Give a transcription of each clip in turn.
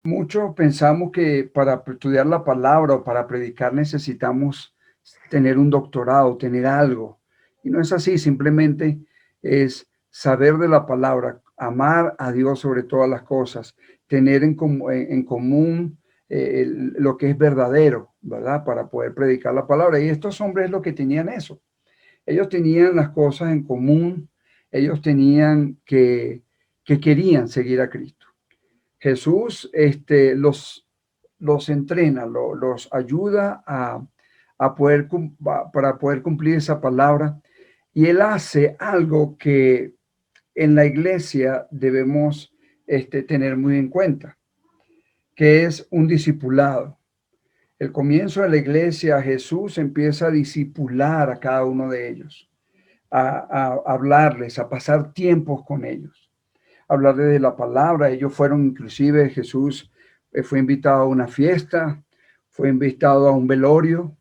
Muchos pensamos que para estudiar la palabra o para predicar necesitamos tener un doctorado, tener algo. Y no es así, simplemente es saber de la palabra, amar a Dios sobre todas las cosas, tener en común lo que es verdadero, ¿verdad? Para poder predicar la palabra. Y estos hombres lo que tenían eso. Ellos tenían las cosas en común, ellos tenían que querían seguir a Cristo. Jesús los entrena, los ayuda a poder, para poder cumplir esa palabra. Y Él hace algo que en la iglesia debemos tener muy en cuenta, que es un discipulado. El comienzo de la iglesia, Jesús empieza a discipular a cada uno de ellos, a hablarles, a pasar tiempos con ellos, hablarle de la palabra. Ellos fueron, inclusive Jesús fue invitado a una fiesta, fue invitado a un velorio.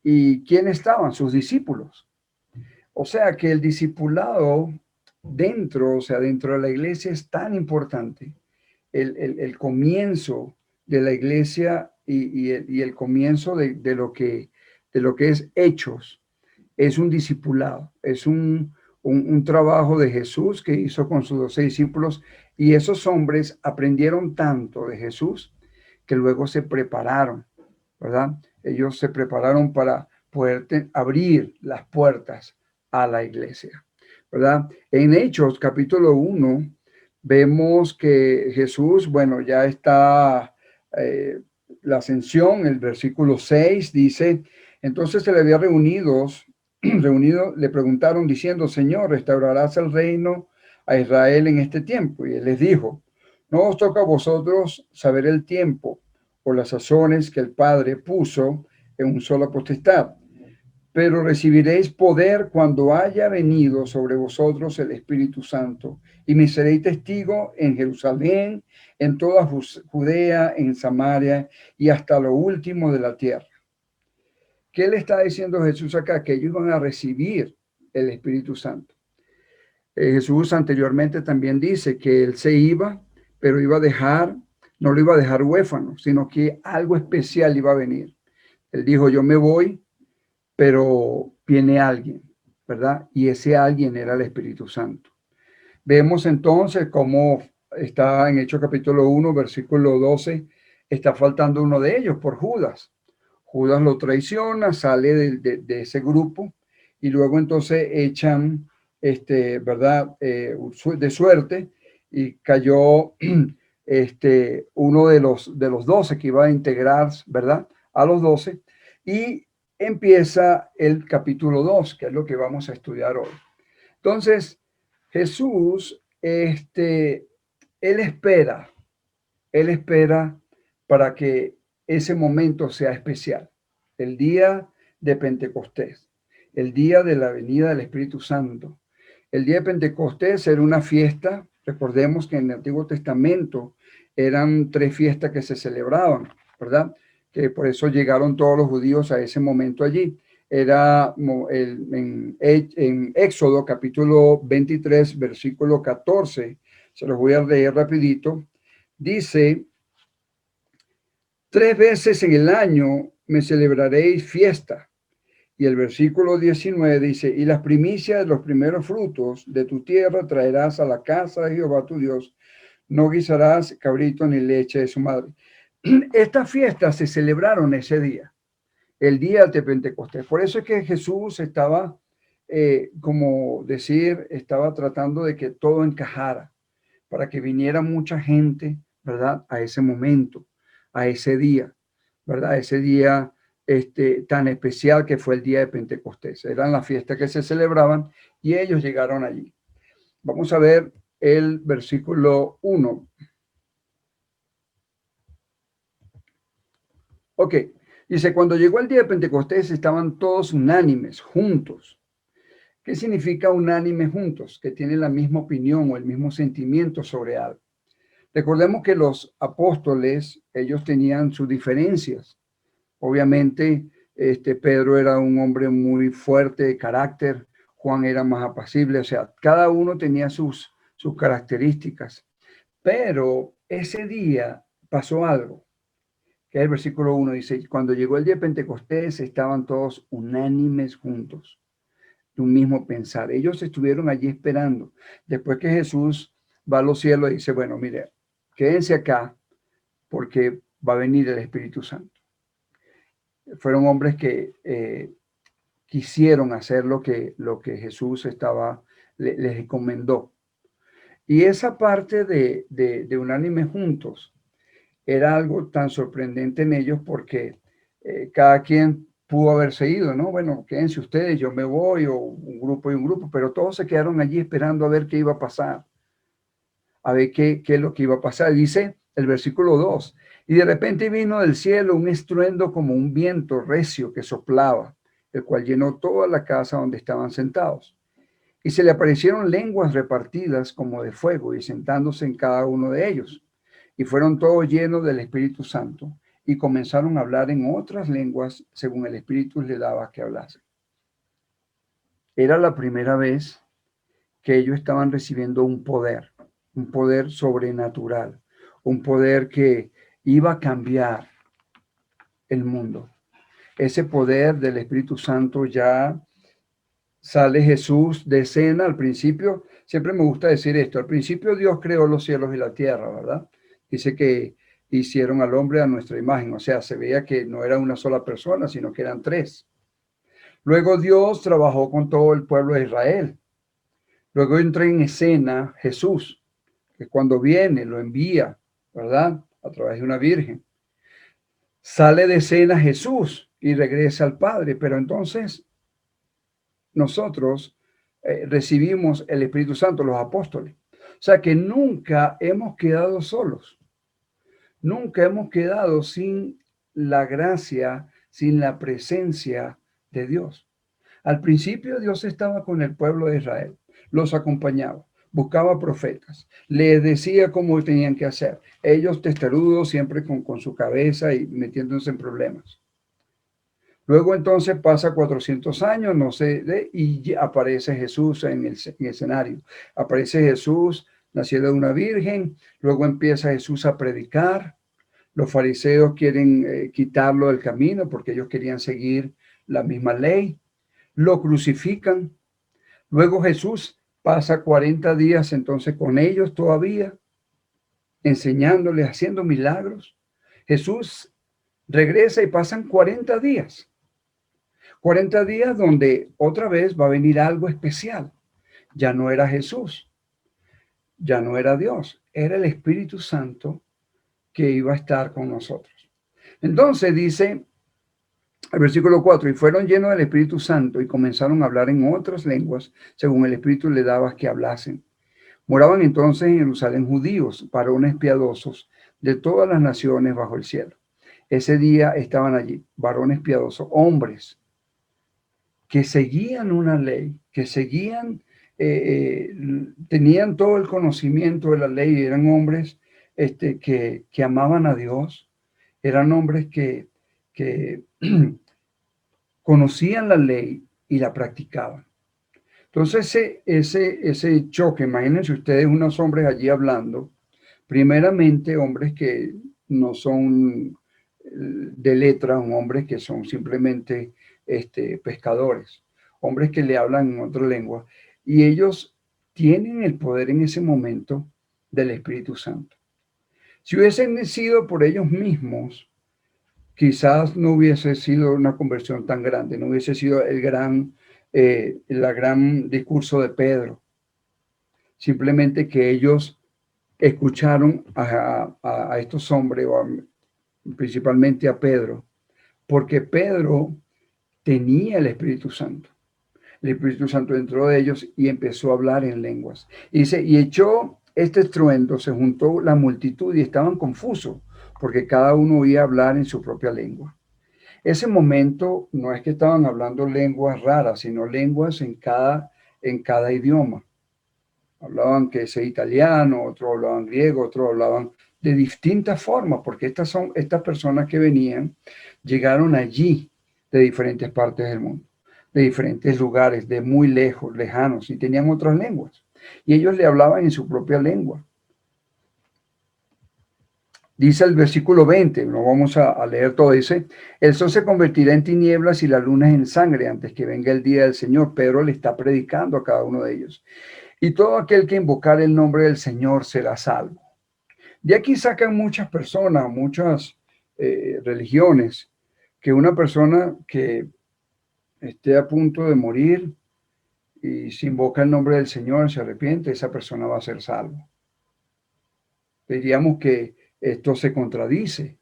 ¿Y quién estaban? Sus discípulos. O sea que el discipulado dentro, o sea, dentro de la iglesia es tan importante. El comienzo de la iglesia y el comienzo de lo que es Hechos es un discipulado, es un trabajo de Jesús que hizo con sus 12 discípulos, y esos hombres aprendieron tanto de Jesús que luego se prepararon, ¿verdad? Ellos se prepararon para poder abrir las puertas a la iglesia, ¿verdad? En Hechos capítulo 1 vemos que Jesús, bueno, ya está la ascensión. El versículo 6 dice: entonces se le había reunido, le preguntaron diciendo: Señor, ¿restaurarás el reino a Israel en este tiempo? Y él les dijo: no os toca a vosotros saber el tiempo o las sazones que el Padre puso en un sola potestad, pero recibiréis poder cuando haya venido sobre vosotros el Espíritu Santo, y me seréis testigo en Jerusalén, en toda Judea, en Samaria y hasta lo último de la tierra. ¿Qué le está diciendo Jesús acá? Que ellos van a recibir el Espíritu Santo. Jesús anteriormente también dice que él se iba, pero iba a dejar, no lo iba a dejar huérfano, sino que algo especial iba a venir. Él dijo: yo me voy, pero viene alguien, ¿verdad? Y ese alguien era el Espíritu Santo. Vemos entonces cómo está en Hechos capítulo 1, versículo 12, está faltando uno de ellos por Judas. Judas lo traiciona, sale de ese grupo, y luego entonces echan, ¿verdad? De suerte, y cayó uno de los 12 que iba a integrar, ¿verdad? A los 12, y empieza el capítulo 2, que es lo que vamos a estudiar hoy. Entonces, Jesús, él espera, él espera para que ese momento sea especial. El día de Pentecostés, el día de la venida del Espíritu Santo. El día de Pentecostés era una fiesta. Recordemos que en el Antiguo Testamento eran 3 fiestas que se celebraban, ¿verdad? Que por eso llegaron todos los judíos a ese momento allí. Era en Éxodo capítulo 23, versículo 14. Se los voy a leer rapidito. Dice: 3 veces en el año me celebraréis fiesta. Y el versículo 19 dice: y las primicias de los primeros frutos de tu tierra traerás a la casa de Jehová tu Dios. No guisarás cabrito ni leche de su madre. Estas fiestas se celebraron ese día, el día de Pentecostés. Por eso es que Jesús estaba, como decir, estaba tratando de que todo encajara, para que viniera mucha gente, ¿verdad? A ese momento, a ese día, ¿verdad? Ese día tan especial que fue el día de Pentecostés. Eran las fiestas que se celebraban y ellos llegaron allí. Vamos a ver el versículo 1. Ok, dice: cuando llegó el día de Pentecostés estaban todos unánimes, juntos. ¿Qué significa unánime juntos? Que tienen la misma opinión o el mismo sentimiento sobre algo. Recordemos que los apóstoles, ellos tenían sus diferencias. Obviamente, Pedro era un hombre muy fuerte de carácter, Juan era más apacible, o sea, cada uno tenía sus características. Pero ese día pasó algo, que es el versículo 1, dice, cuando llegó el día de Pentecostés estaban todos unánimes juntos, de un mismo pensar. Ellos estuvieron allí esperando. Después que Jesús va a los cielos, dice, bueno, mire, quédense acá porque va a venir el Espíritu Santo. Fueron hombres que quisieron hacer lo que Jesús les encomendó. Y esa parte de unánime juntos era algo tan sorprendente en ellos porque cada quien pudo haberse ido, ¿no? Bueno, quédense ustedes, yo me voy, o un grupo y un grupo, pero todos se quedaron allí esperando a ver qué iba a pasar, a ver qué es lo que iba a pasar. Dice el versículo 2, y de repente vino del cielo un estruendo como un viento recio que soplaba, el cual llenó toda la casa donde estaban sentados. Y se le aparecieron lenguas repartidas como de fuego y sentándose en cada uno de ellos. Y fueron todos llenos del Espíritu Santo y comenzaron a hablar en otras lenguas según el Espíritu les daba que hablasen. Era la primera vez que ellos estaban recibiendo un poder sobrenatural, un poder que iba a cambiar el mundo. Ese poder del Espíritu Santo ya sale Jesús de escena al principio. Siempre me gusta decir esto. Al principio Dios creó los cielos y la tierra, ¿verdad? Dice que hicieron al hombre a nuestra imagen. O sea, se veía que no era una sola persona, sino que eran tres. Luego Dios trabajó con todo el pueblo de Israel. Luego entra en escena Jesús, que cuando viene lo envía, ¿verdad? A través de una virgen. Sale de escena Jesús y regresa al Padre. Pero entonces nosotros recibimos el Espíritu Santo, los apóstoles. O sea que nunca hemos quedado solos, nunca hemos quedado sin la gracia, sin la presencia de Dios. Al principio Dios estaba con el pueblo de Israel, los acompañaba, buscaba profetas, les decía cómo tenían que hacer. Ellos testarudos, siempre con su cabeza y metiéndose en problemas. Luego entonces pasa 400 años, no sé, y aparece Jesús en el escenario. Aparece Jesús, nacido de una virgen, luego empieza Jesús a predicar. Los fariseos quieren quitarlo del camino porque ellos querían seguir la misma ley. Lo crucifican. Luego Jesús pasa 40 días entonces con ellos todavía, enseñándoles, haciendo milagros. Jesús regresa y pasan 40 días. 40 días donde otra vez va a venir algo especial. Ya no era Jesús, ya no era Dios, era el Espíritu Santo que iba a estar con nosotros. Entonces dice el versículo 4, y fueron llenos del Espíritu Santo y comenzaron a hablar en otras lenguas, según el Espíritu le daba que hablasen. Moraban entonces en Jerusalén judíos, varones piadosos de todas las naciones bajo el cielo. Ese día estaban allí varones piadosos, hombres que seguían una ley, que seguían, tenían todo el conocimiento de la ley, eran hombres que amaban a Dios, eran hombres que conocían la ley y la practicaban. Entonces ese choque, imagínense ustedes unos hombres allí hablando, primeramente hombres que no son de letra, hombres que son simplemente pescadores, hombres que le hablan en otra lengua, y ellos tienen el poder en ese momento del Espíritu Santo. Si hubiesen sido por ellos mismos, quizás no hubiese sido una conversión tan grande, no hubiese sido el gran discurso de Pedro. Simplemente que ellos escucharon a estos hombres, principalmente a Pedro, porque Pedro tenía el Espíritu Santo. El Espíritu Santo entró de ellos y empezó a hablar en lenguas. Y dice, y echó este estruendo, se juntó la multitud y estaban confusos, porque cada uno oía hablar en su propia lengua. Ese momento no es que estaban hablando lenguas raras, sino lenguas en cada idioma. Hablaban que ese italiano, otros hablaban griego, otros hablaban de distintas formas, porque estas personas que venían, llegaron allí de diferentes partes del mundo, de diferentes lugares, de muy lejos, lejanos, y tenían otras lenguas. Y ellos le hablaban en su propia lengua. Dice el versículo 20, no vamos a leer todo, dice, el sol se convertirá en tinieblas y la luna en sangre antes que venga el día del Señor. Pedro le está predicando a cada uno de ellos. Y todo aquel que invocar el nombre del Señor será salvo. De aquí sacan muchas personas, muchas religiones, que una persona que esté a punto de morir y si invoca el nombre del Señor, se arrepiente, esa persona va a ser salvo. Diríamos que esto se contradice.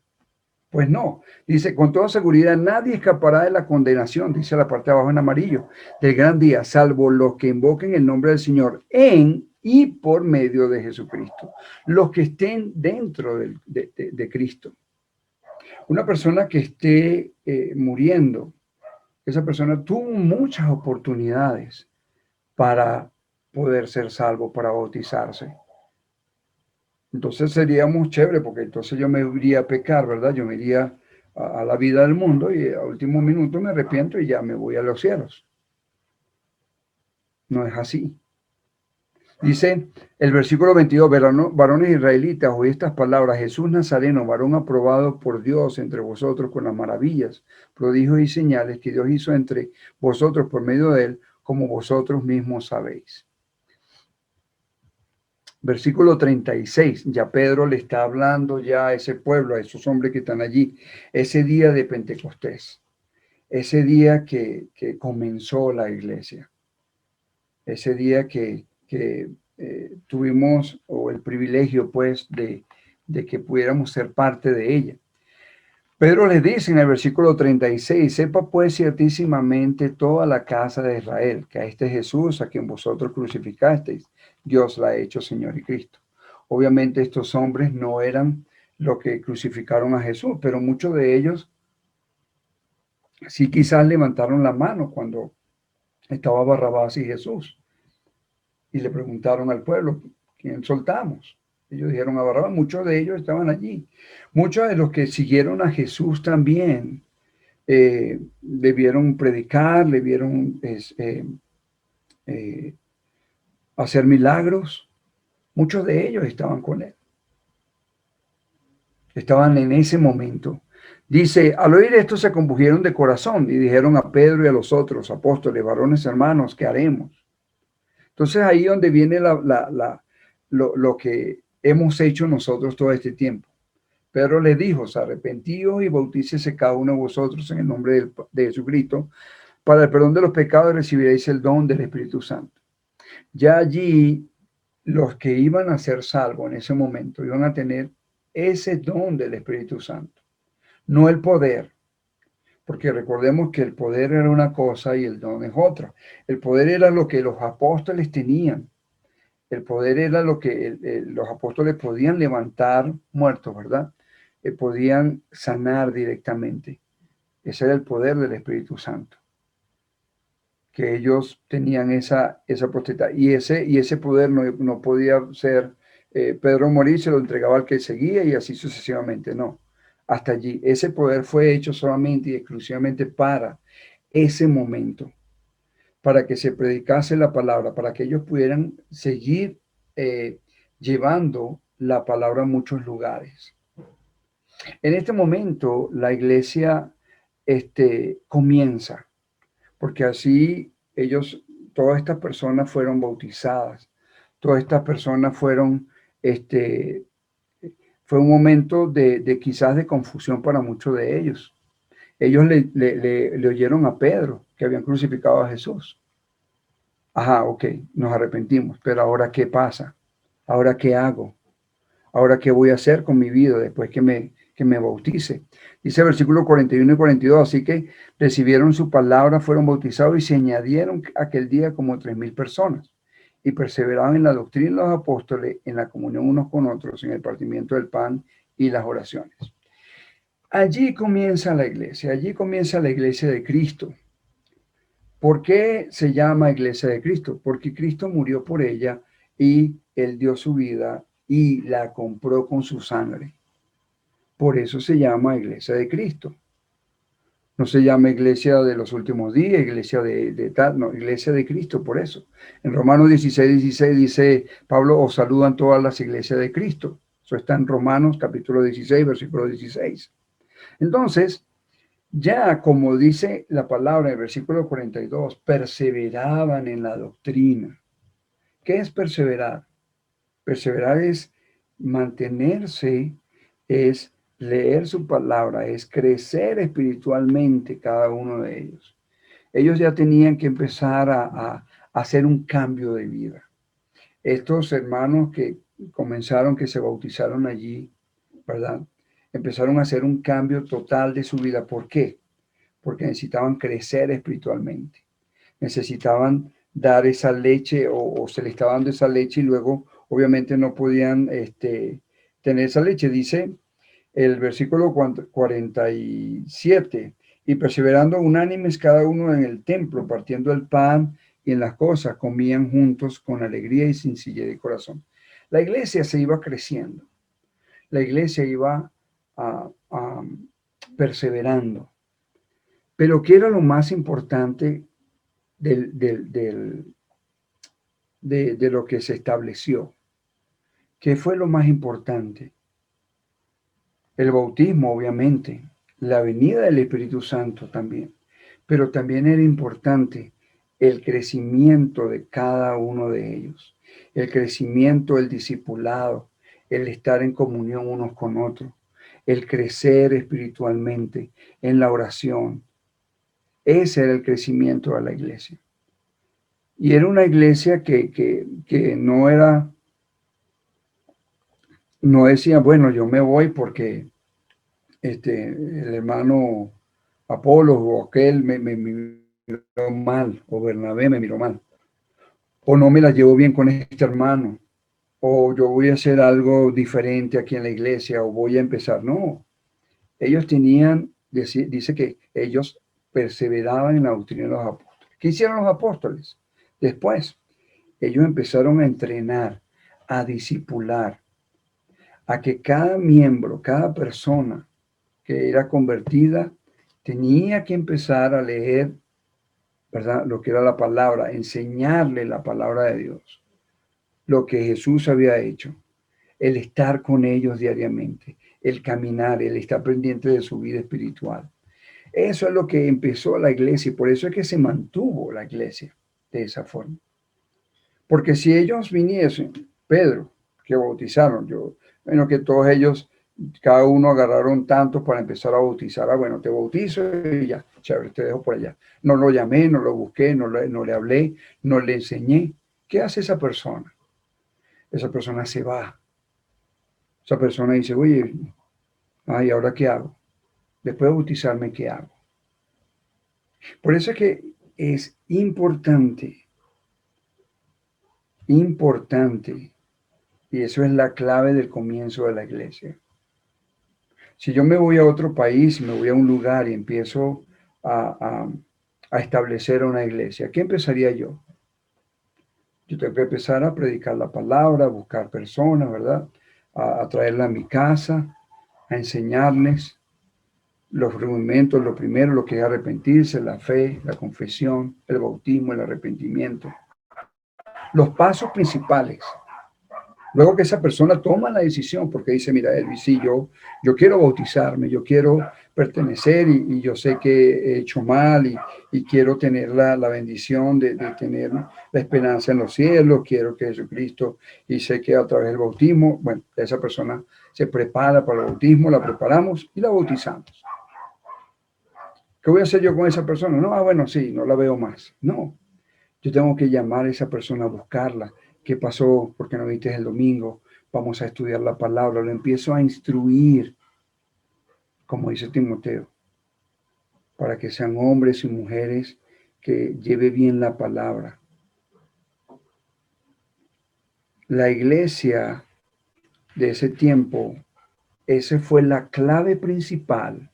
Pues no, dice, con toda seguridad nadie escapará de la condenación, dice la parte de abajo en amarillo, del gran día, salvo los que invoquen el nombre del Señor en y por medio de Jesucristo, los que estén dentro de Cristo. Una persona que esté muriendo, esa persona tuvo muchas oportunidades para poder ser salvo, para bautizarse. Entonces sería muy chévere porque entonces yo me iría a pecar, ¿verdad? Yo me iría a la vida del mundo y a último minuto me arrepiento y ya me voy a los cielos. No es así. Dice el versículo 22, varones israelitas, oí estas palabras, Jesús Nazareno, varón aprobado por Dios entre vosotros con las maravillas, prodigios y señales que Dios hizo entre vosotros por medio de él, como vosotros mismos sabéis. Versículo 36, ya Pedro le está hablando ya a ese pueblo, a esos hombres que están allí, ese día de Pentecostés, ese día que comenzó la iglesia, ese día que tuvimos o el privilegio pues de que pudiéramos ser parte de ella. Pedro les dice en el versículo 36, sepa pues ciertísimamente toda la casa de Israel, que a este Jesús a quien vosotros crucificasteis, Dios la ha hecho Señor y Cristo. Obviamente estos hombres no eran los que crucificaron a Jesús, pero muchos de ellos sí quizás levantaron la mano cuando estaba Barrabás y Jesús. Y le preguntaron al pueblo, ¿quién soltamos? Ellos dijeron a Barrabás, muchos de ellos estaban allí. Muchos de los que siguieron a Jesús también le vieron predicar, le vieron hacer milagros. Muchos de ellos estaban con él. Estaban en ese momento. Dice, al oír esto se compusieron de corazón y dijeron a Pedro y a los otros apóstoles, varones hermanos, ¿qué haremos? Entonces ahí donde viene lo que hemos hecho nosotros todo este tiempo. Pedro les dijo, arrepentíos y bautícese cada uno de vosotros en el nombre de Jesucristo para el perdón de los pecados recibiréis el don del Espíritu Santo. Ya allí los que iban a ser salvos en ese momento iban a tener ese don del Espíritu Santo, no el poder, porque recordemos que el poder era una cosa y el don es otra. El poder era lo que los apóstoles tenían. El poder era lo que los apóstoles podían levantar muertos, ¿verdad? Podían sanar directamente. Ese era el poder del Espíritu Santo. Que ellos tenían esa potestad. Y ese poder no podía ser Pedro morir, se lo entregaba al que seguía y así sucesivamente. No, hasta allí. Ese poder fue hecho solamente y exclusivamente para ese momento, para que se predicase la palabra, para que ellos pudieran seguir llevando la palabra a muchos lugares. En este momento la iglesia comienza, porque así ellos, todas estas personas fueron bautizadas, todas estas personas fueron, fue un momento de quizás de confusión para muchos de ellos. Ellos le oyeron a Pedro que habían crucificado a Jesús. Ajá, ok, nos arrepentimos, pero ahora ¿qué pasa? ¿Ahora qué hago? ¿Ahora qué voy a hacer con mi vida después que me bautice? Dice el versículo 41 y 42, así que recibieron su palabra, fueron bautizados y se añadieron aquel día como 3,000 personas y perseveraban en la doctrina de los apóstoles, en la comunión unos con otros, en el partimiento del pan y las oraciones. Allí comienza la iglesia de Cristo. ¿Por qué se llama iglesia de Cristo? Porque Cristo murió por ella y él dio su vida y la compró con su sangre. Por eso se llama iglesia de Cristo. No se llama iglesia de los últimos días, iglesia de tal, no, iglesia de Cristo, por eso. En Romanos 16 dice Pablo, os saludan todas las iglesias de Cristo. Eso está en Romanos capítulo 16, versículo 16. Entonces, ya como dice la palabra en el versículo 42, perseveraban en la doctrina. ¿Qué es perseverar? Perseverar es mantenerse, es leer su palabra, es crecer espiritualmente cada uno de ellos. Ellos ya tenían que empezar a hacer un cambio de vida. Estos hermanos que comenzaron, que se bautizaron allí, ¿verdad? Empezaron a hacer un cambio total de su vida. ¿Por qué? Porque necesitaban crecer espiritualmente. Necesitaban dar esa leche o se les estaba dando esa leche y luego obviamente no podían tener esa leche. Dice el versículo 47, y perseverando unánimes cada uno en el templo, partiendo el pan y en las cosas, comían juntos con alegría y sencillez de corazón. La iglesia se iba creciendo, la iglesia iba a perseverando. Pero ¿qué era lo más importante de lo que se estableció? ¿Qué fue lo más importante? El bautismo, obviamente, la venida del Espíritu Santo también, pero también era importante el crecimiento de cada uno de ellos, el crecimiento, el discipulado, el estar en comunión unos con otros, el crecer espiritualmente en la oración. Ese era el crecimiento de la iglesia. Y era una iglesia que no decía, bueno, yo me voy porque el hermano Apolo o aquel me miró mal, o Bernabé me miró mal, o no me la llevo bien con este hermano, o yo voy a hacer algo diferente aquí en la iglesia, o voy a empezar. No, ellos tenían, dice que ellos perseveraban en la doctrina de los apóstoles. ¿Qué hicieron los apóstoles? Después, ellos empezaron a entrenar, a discipular, a que cada miembro, cada persona que era convertida, tenía que empezar a leer, ¿verdad? Lo que era la palabra, enseñarle la palabra de Dios, lo que Jesús había hecho, el estar con ellos diariamente, el caminar, el estar pendiente de su vida espiritual. Eso es lo que empezó la iglesia y por eso es que se mantuvo la iglesia de esa forma. Porque si ellos viniesen, Pedro, que bautizaron, bueno, que todos ellos, cada uno agarraron tantos para empezar a bautizar. Ah, bueno, te bautizo y ya, chévere, te dejo por allá. No lo llamé, no lo busqué, no le hablé, no le enseñé. ¿Qué hace esa persona? Esa persona se va. Esa persona dice, oye, ay, ¿ahora qué hago? Después de bautizarme, ¿qué hago? Por eso es que es importante, y eso es la clave del comienzo de la iglesia. Si yo me voy a otro país, me voy a un lugar y empiezo a, a- a establecer una iglesia, ¿qué empezaría yo? Yo tengo que empezar a predicar la palabra, a buscar personas, ¿verdad? A traerla a mi casa, a enseñarles los rudimentos, lo primero, lo que es arrepentirse, la fe, la confesión, el bautismo, el arrepentimiento. Los pasos principales. Luego que esa persona toma la decisión, porque dice, mira, Elvis, sí, yo quiero bautizarme, yo quiero pertenecer y yo sé que he hecho mal y quiero tener la bendición de tener la esperanza en los cielos, quiero que Jesucristo, y sé que a través del bautismo, bueno, esa persona se prepara para el bautismo, la preparamos y la bautizamos. ¿Qué voy a hacer yo con esa persona? No, bueno, sí, no la veo más. No, yo tengo que llamar a esa persona a buscarla. ¿Qué pasó? ¿Por qué no viste el domingo? Vamos a estudiar la palabra. Lo empiezo a instruir, como dice Timoteo, para que sean hombres y mujeres que lleve bien la palabra. La iglesia de ese tiempo, esa fue la clave principal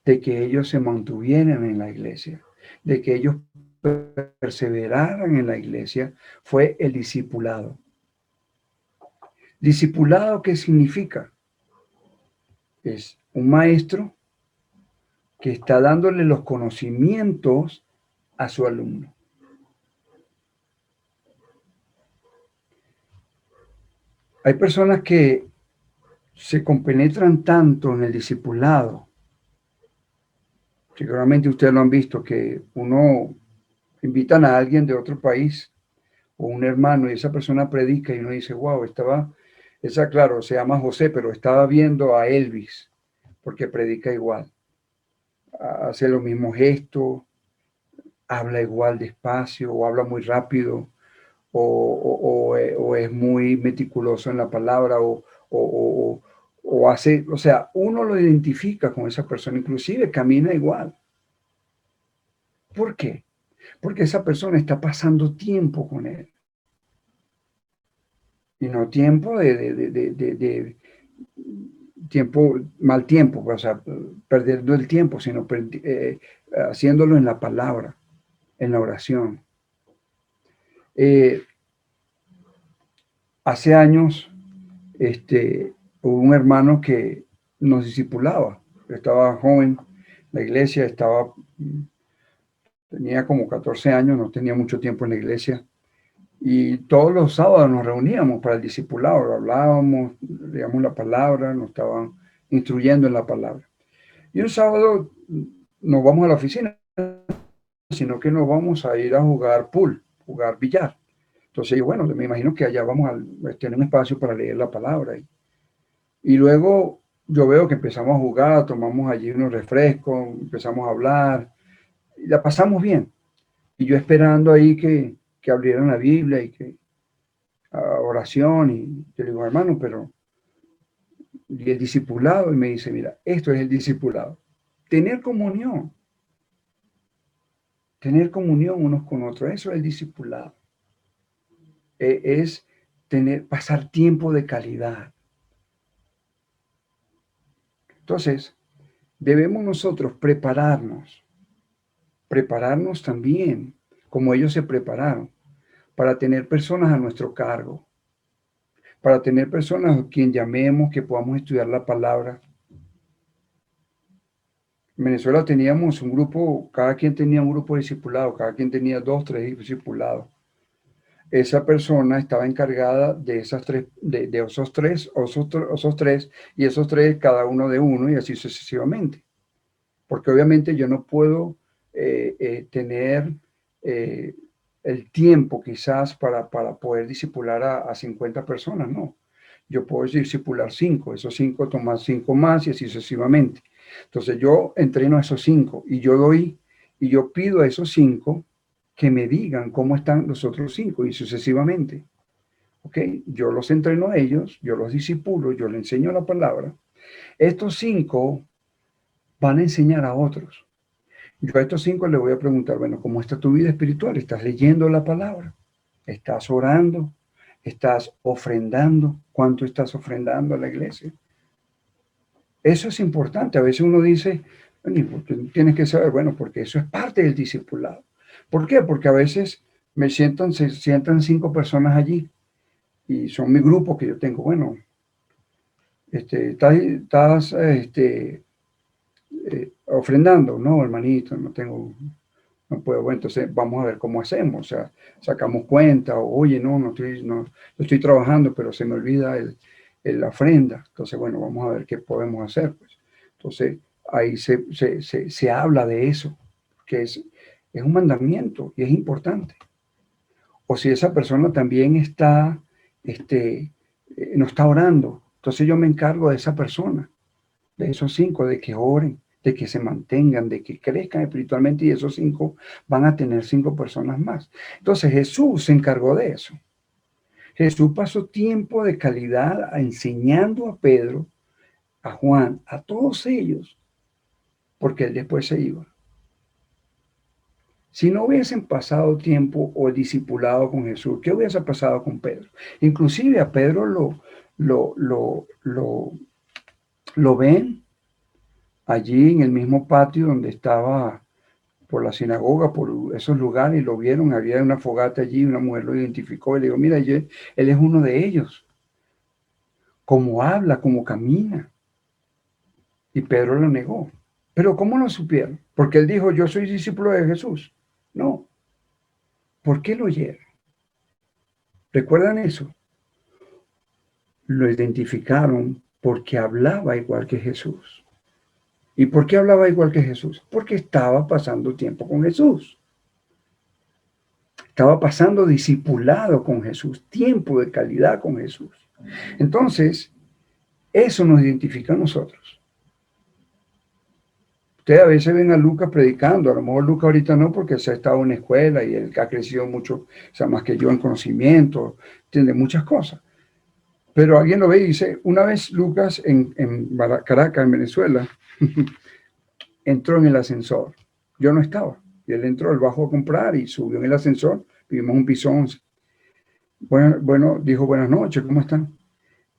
de que ellos se mantuvieran en la iglesia, de que ellos perseveraran en la iglesia, fue el discipulado. ¿Discipulado qué significa? Es un maestro que está dándole los conocimientos a su alumno. Hay personas que se compenetran tanto en el discipulado. Seguramente ustedes lo han visto, que uno invitan a alguien de otro país o un hermano y esa persona predica y uno dice, wow, esa claro, se llama José, pero estaba viendo a Elvis porque predica igual, hace los mismos gestos, habla igual despacio o habla muy rápido o es muy meticuloso en la palabra o, o hace, o sea, uno lo identifica con esa persona, inclusive camina igual. ¿Por qué? Porque esa persona está pasando tiempo con él. Y no tiempo de tiempo, mal tiempo, o sea, perdiendo el tiempo, sino haciéndolo en la palabra, en la oración. Eh, Hace años, hubo un hermano que nos discipulaba. Estaba joven, la iglesia tenía como 14 años, no tenía mucho tiempo en la iglesia. Y todos los sábados nos reuníamos para el discipulado, hablábamos, leíamos la palabra, nos estaban instruyendo en la palabra. Y un sábado no vamos a la oficina, sino que nos vamos a ir a jugar pool, jugar billar. Entonces, bueno, me imagino que allá vamos a tener un espacio para leer la palabra. Y luego yo veo que empezamos a jugar, tomamos allí unos refrescos, empezamos a hablar, y la pasamos bien. Y yo esperando ahí que abrieran la Biblia y que oración, y yo le digo, hermano, pero y el discipulado, y me dice, mira, esto es el discipulado. Tener comunión unos con otros, eso es el discipulado. Es pasar tiempo de calidad. Entonces, debemos nosotros prepararnos también, como ellos se prepararon, para tener personas a nuestro cargo, para tener personas a quien llamemos, que podamos estudiar la palabra. En Venezuela teníamos un grupo, cada quien tenía un grupo de discipulados, cada quien tenía 2, 3 discipulados. Esa persona estaba encargada de esos tres, y esos tres cada uno de uno, y así sucesivamente. Porque obviamente yo no puedo tener eh, el tiempo quizás para poder discipular a 50 personas, no. Yo puedo discipular 5, esos 5 toman 5 más y así sucesivamente. Entonces yo entreno a esos 5 y yo pido a esos 5 que me digan cómo están los otros 5 y sucesivamente. ¿Ok? Yo los entreno a ellos, yo los discipulo, yo les enseño la palabra. Estos 5 van a enseñar a otros. Yo a estos 5 les voy a preguntar, bueno, ¿cómo está tu vida espiritual? ¿Estás leyendo la palabra? ¿Estás orando? ¿Estás ofrendando? ¿Cuánto estás ofrendando a la iglesia? Eso es importante. A veces uno dice, bueno, tienes que saber, bueno, porque eso es parte del discipulado. ¿Por qué? Porque a veces se sientan 5 personas allí y son mi grupo que yo tengo. Bueno, estás ofrendando, no, hermanito, no puedo. Bueno, entonces vamos a ver cómo hacemos. O sea, sacamos cuenta, o oye, no estoy trabajando, pero se me olvida la ofrenda. Entonces, bueno, vamos a ver qué podemos hacer. Pues. Entonces, ahí se habla de eso, que es un mandamiento y es importante. O si esa persona también no está orando, entonces yo me encargo de esa persona, de esos 5, de que oren, de que se mantengan, de que crezcan espiritualmente, y esos 5 van a tener 5 personas más. Entonces Jesús se encargó de eso. Jesús pasó tiempo de calidad enseñando a Pedro, a Juan, a todos ellos, porque él después se iba. Si no hubiesen pasado tiempo o discipulado con Jesús, ¿qué hubiese pasado con Pedro? Inclusive a Pedro lo ven allí en el mismo patio donde estaba por la sinagoga, por esos lugares, y lo vieron, había una fogata allí, una mujer lo identificó y le dijo, mira, él es uno de ellos, cómo habla, cómo camina. Y Pedro lo negó. Pero ¿cómo lo supieron? Porque él dijo, yo soy discípulo de Jesús. No. ¿Por qué lo oyeron? ¿Recuerdan eso? lo identificaron porque hablaba igual que Jesús. ¿Y por qué hablaba igual que Jesús? Porque estaba pasando tiempo con Jesús. Estaba pasando discipulado con Jesús, tiempo de calidad con Jesús. Entonces, eso nos identifica a nosotros. Ustedes a veces ven a Lucas predicando, a lo mejor Lucas ahorita no, porque se ha estado en la escuela y él ha crecido mucho, o sea, más que yo en conocimiento, entiende muchas cosas. Pero alguien lo ve y dice, una vez Lucas en Caracas, en Venezuela, entró en el ascensor. Yo no estaba. Y él entró, él bajó a comprar y subió en el ascensor. Vivimos un piso 11. Bueno, dijo, buenas noches, ¿cómo están?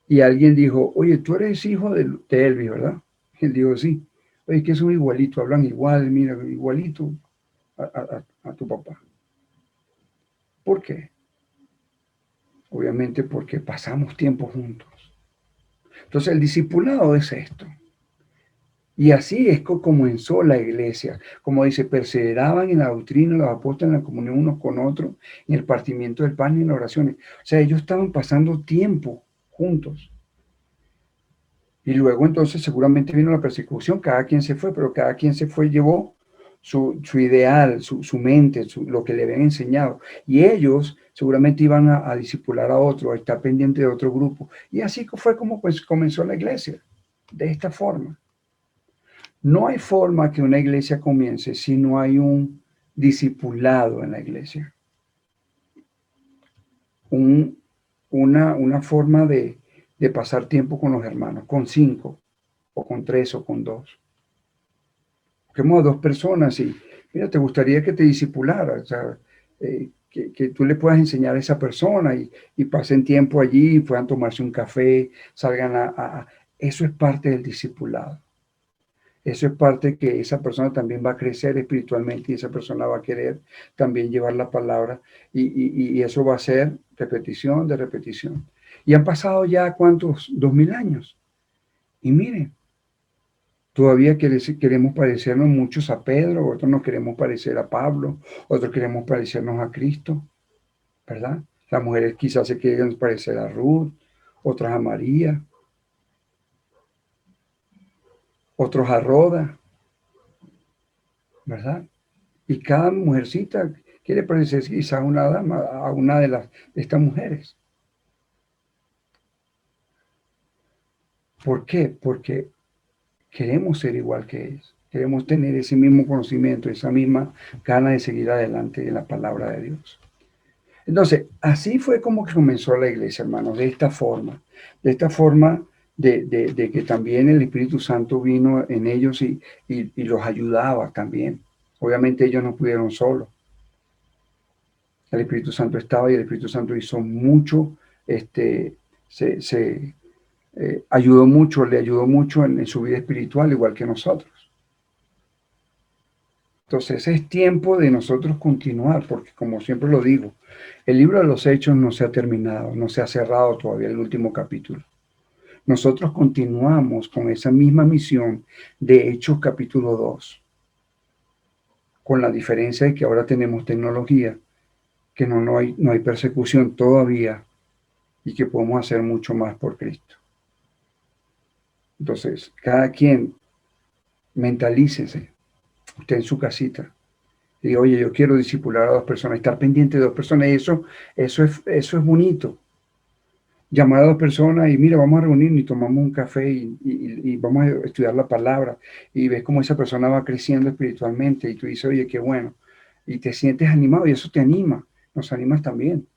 Y alguien dijo, oye, tú eres hijo de Elvis, ¿verdad? Y él dijo, sí. Oye, que son igualitos, hablan igual, mira, igualito a tu papá. ¿Por qué? Obviamente porque pasamos tiempo juntos. Entonces el discipulado es esto. Y así es como comenzó la iglesia. Como dice, perseveraban en la doctrina, los apóstoles en la comunión unos con otros, en el partimiento del pan y en las oraciones. O sea, ellos estaban pasando tiempo juntos. Y luego entonces seguramente vino la persecución, cada quien se fue, pero cada quien se fue, llevó su ideal, su mente, lo que le habían enseñado. Y ellos seguramente iban a discipular a otro, a estar pendiente de otro grupo. Y así fue como pues, comenzó la iglesia, de esta forma. No hay forma que una iglesia comience si no hay un discipulado en la iglesia. Una forma de pasar tiempo con los hermanos, con 5, o con 3, o con 2. Busquemos a 2 personas y, mira, te gustaría que te discipulara, o sea, que tú le puedas enseñar a esa persona y pasen tiempo allí, puedan tomarse un café, salgan eso es parte del discipulado. Eso es parte que esa persona también va a crecer espiritualmente y esa persona va a querer también llevar la palabra y eso va a ser repetición de repetición. Y han pasado ya, ¿cuántos? 2000 años. Y miren, todavía queremos parecernos muchos a Pedro, otros nos queremos parecer a Pablo, otros queremos parecernos a Cristo, ¿verdad? Las mujeres quizás se quieren parecer a Ruth, otras a María, otros a Roda, ¿verdad? Y cada mujercita quiere parecerse quizás a una dama, a una de estas mujeres. ¿Por qué? Porque queremos ser igual que ellos. Queremos tener ese mismo conocimiento, esa misma gana de seguir adelante de la palabra de Dios. Entonces, así fue como que comenzó la iglesia, hermanos, de esta forma de que también el Espíritu Santo vino en ellos y los ayudaba también. Obviamente ellos no pudieron solos. El Espíritu Santo estaba y el Espíritu Santo hizo mucho, se ayudó mucho, le ayudó mucho en su vida espiritual, igual que nosotros. Entonces es tiempo de nosotros continuar, porque como siempre lo digo, el libro de los Hechos no se ha terminado, no se ha cerrado todavía el último capítulo. Nosotros continuamos con esa misma misión de Hechos capítulo 2, con la diferencia de que ahora tenemos tecnología, que no hay persecución todavía y que podemos hacer mucho más por Cristo. Entonces, cada quien mentalícese, usted en su casita, y diga, oye, yo quiero discipular a 2 personas, estar pendiente de 2 personas, y eso es bonito. Llamar a 2 personas y mira, vamos a reunirnos y tomamos un café y vamos a estudiar la palabra y ves cómo esa persona va creciendo espiritualmente y tú dices, oye, qué bueno. Y te sientes animado y eso te anima, nos animas también.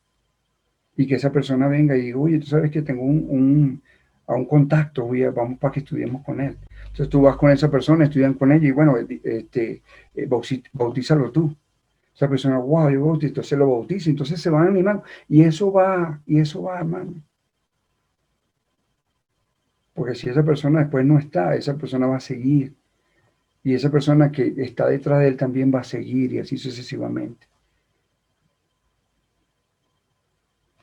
Y que esa persona venga y diga, oye, tú sabes que tengo a un contacto, vamos para que estudiemos con él. Entonces tú vas con esa persona, estudian con ella y bueno, bautízalo tú. Esa persona, wow, yo bautizo, entonces lo bautiza, entonces se van animando y eso va, hermano. Porque si esa persona después no está, esa persona va a seguir. Y esa persona que está detrás de él también va a seguir y así sucesivamente.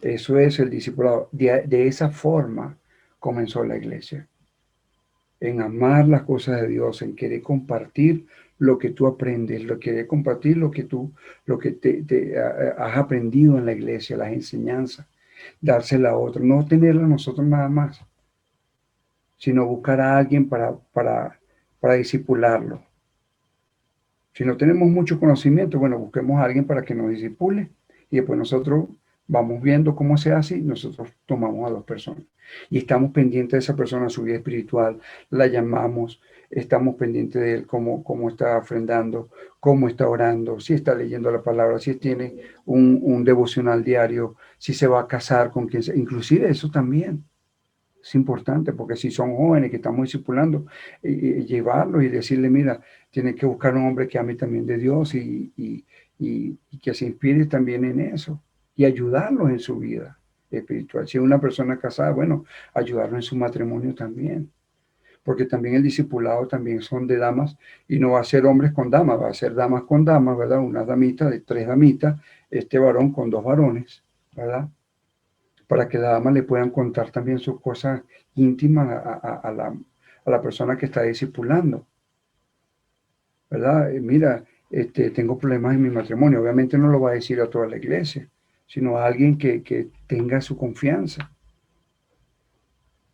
Eso es el discipulado. De esa forma comenzó la iglesia. En amar las cosas de Dios, en querer compartir lo que tú aprendes, querer compartir lo que te has aprendido en la iglesia, las enseñanzas. dársela a otro, no tenerla nosotros nada más, sino buscar a alguien para discipularlo. Si no tenemos mucho conocimiento, bueno, busquemos a alguien para que nos disipule y después nosotros vamos viendo cómo se hace y nosotros tomamos a 2 personas. Y estamos pendientes de esa persona, su vida espiritual, la llamamos, estamos pendientes de él, cómo está ofrendando, cómo está orando, si está leyendo la palabra, si tiene un devocional diario, si se va a casar con quien sea. Inclusive eso también es importante, porque si son jóvenes que estamos discipulando, llevarlos y decirle, mira, tienes que buscar un hombre que ame también de Dios y que se inspire también en eso y ayudarlos en su vida espiritual. Si es una persona casada, bueno, ayudarlo en su matrimonio también, porque también el discipulado también son de damas y no va a ser hombres con damas, va a ser damas con damas, ¿verdad? Una damita de 3 damitas, este varón con 2 varones, ¿verdad? Para que la dama le puedan contar también sus cosas íntimas a la persona que está discipulando, ¿verdad? Mira, tengo problemas en mi matrimonio. Obviamente no lo va a decir a toda la iglesia, sino a alguien que tenga su confianza.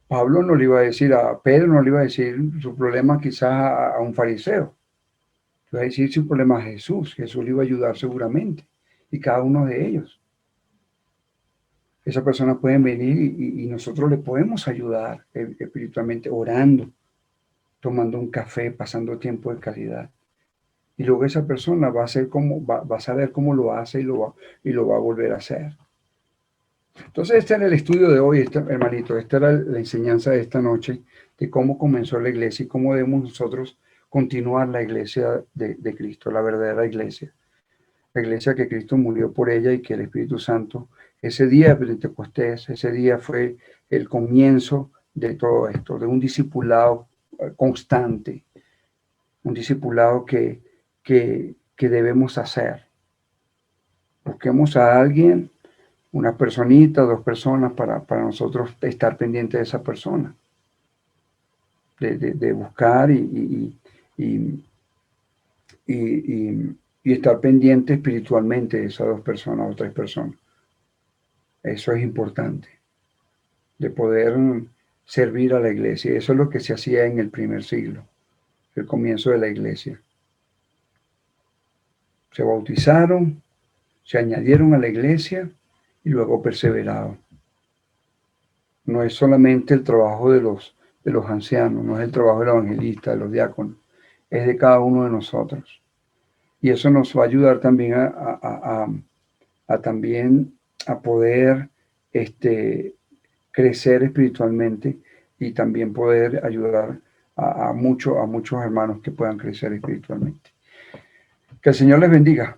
Pablo no le iba a decir, a Pedro no le iba a decir su problema quizás a un fariseo. Le iba a decir su problema a Jesús. Jesús le iba a ayudar seguramente. Y cada uno de ellos. Esa persona puede venir y nosotros le podemos ayudar espiritualmente orando, tomando un café, pasando tiempo de calidad. Y luego esa persona va a hacer va a saber cómo lo hace y lo va a volver a hacer. Entonces, este era el estudio de hoy, hermanito. Esta era la enseñanza de esta noche de cómo comenzó la iglesia y cómo debemos nosotros continuar la iglesia de Cristo, la verdadera iglesia. La iglesia que Cristo murió por ella y que el Espíritu Santo, ese día de Pentecostés, ese día fue el comienzo de todo esto, de un discipulado constante, un discipulado que debemos hacer. Busquemos a alguien, una personita, 2 personas, para nosotros estar pendientes de esa persona, de buscar y estar pendiente espiritualmente de esas 2 personas o 3 personas. Eso es importante, de poder servir a la iglesia. Eso es lo que se hacía en el primer siglo, el comienzo de la iglesia. Se bautizaron, se añadieron a la iglesia y luego perseveraron. No es solamente el trabajo de los ancianos, no es el trabajo del evangelista, de los diáconos, es de cada uno de nosotros. Y eso nos va a ayudar también también a poder crecer espiritualmente y también poder ayudar a muchos hermanos que puedan crecer espiritualmente. Que el Señor les bendiga.